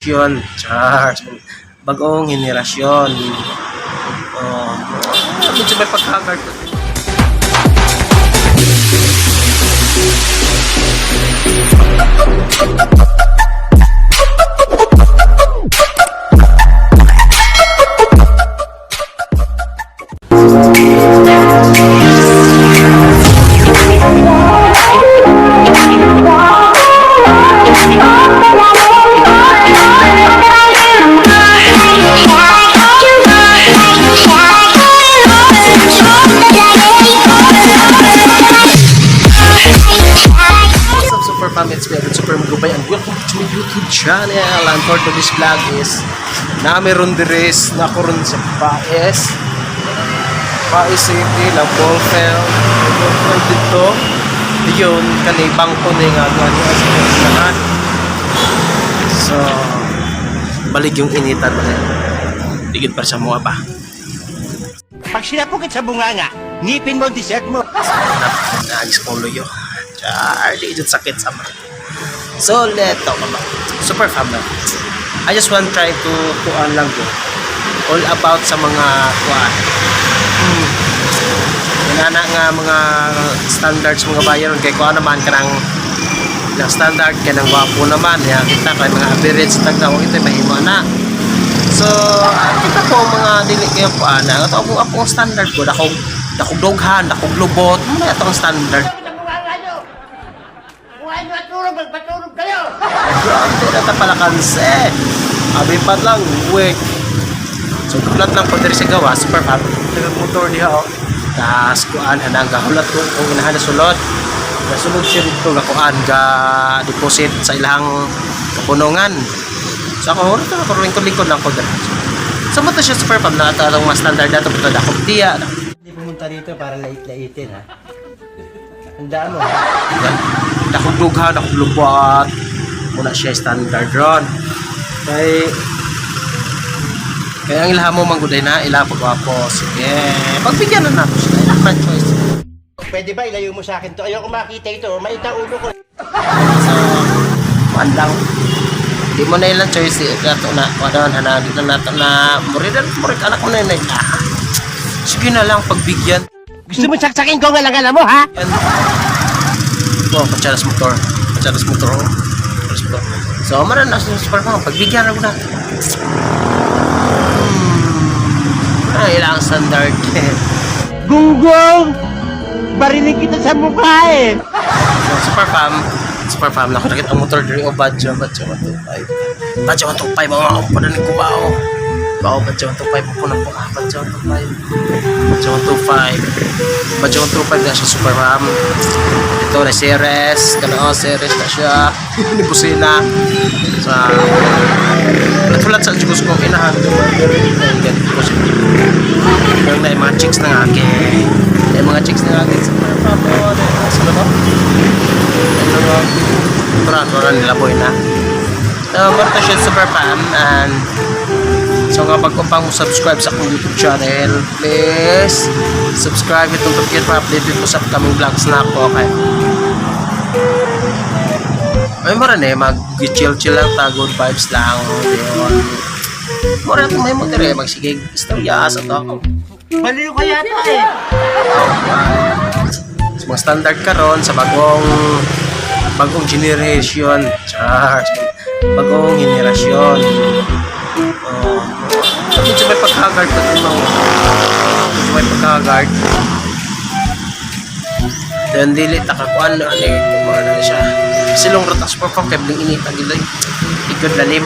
Yun, Charles. Bagong henerasyon. Medyo may pagkagard. It's me, Super Magubay, and welcome to my YouTube channel. And for today's vlog is na meron deres na ko ron sa Paes City, la Bolfel dito. Yun, kanibang ko na yung agad. So, balik yung initan mo na yun. Digid pa sa mga pa. Pag sinapukit sa bunganga, ngipin mo ang dessert mo. Nagis kong luyo. Charlie, dito sakit sa mga. So, let's talk about Super Family. I just want to try to kuan lang ko. All about sa mga kuan. Inana nga mga standards mga bayan kay kuan naman kanang na standard kanang wapo naman. Ya, kita kay mga average tagdaw ito mahimo na. So, kita ko mga dili kay kuan. Ato akong standard ko dakog doghan, dakog lubot, ano atong standard. Magpatulog kayo! Grabe na ta pala kanse. Abipad lang, wait. So, kulat lang po diri sa gawa. Super fab. Nagag-motor diha, oh. Tapos, kuan, anang gahulat ko kung inahan na sulod. Nasulod siya dito, gakuan, ga-deposit sa ilang kapunungan. So, ako, ako rin likod lang ko dito. So, mo to siya super fab na ito, ang mga standard na ito, ito, dakog tiya. Hindi pumunta dito para lait-laitin, ha? Handaan mo, Dakog dughan, dakog lubot. Muna siya standard ron. Kaya ang ilaha mo mangguday na, ilaha pagwapo. Sige, pagbigyan na nato siya. Ilaha man choice. Pwede ba ilayo mo sa akin to? Ayoko makita ito. Maita ulo ko. So, man lang. Di mo na ilang choice. Ito na, wadaan, hanagin na nato na murid anak mo na yun. Sige na lang, pagbigyan. Gusto mo saksakin ko nga lang alam mo, ha? Oh, pacharas motor. So, maran na sa super fam. Pagbigyan na ko na. Ilang standard. Gunggong! Barinig kita sa mukha, eh! So, super fam. Nakakit ang motor diri o Badja 125. Badja 125, mga kapadanig ko ba ako? Bao, Badja 125 po na po. Badja 125 na siya super fam. Ito na series, series na siya. Hindi kusina. Sa natulat sa chicos kong inahan. Yung na yung mga chicks na nga yung mga chicks na nga super fam. Sino ba? Turan nila boy na. Marta siya super fam. And so nga bago pang subscribe sa akong YouTube channel, please subscribe at don't forget ma-update ko sa upcoming vlogs na ako. Okay? Ay maran mag-chill lang ta, good vibes lang yun. Mura itong may motor magsigig istorya sa to. Baliw ka yata, eh! So, mga standard karon sa bagong generation. Charles, bagong henerasyon. Medyo may pagkagard pa ito medyo may pagkagard then dili takakuan na kumara na siya silong rotas per fam kaya bling inita gila ikod lalim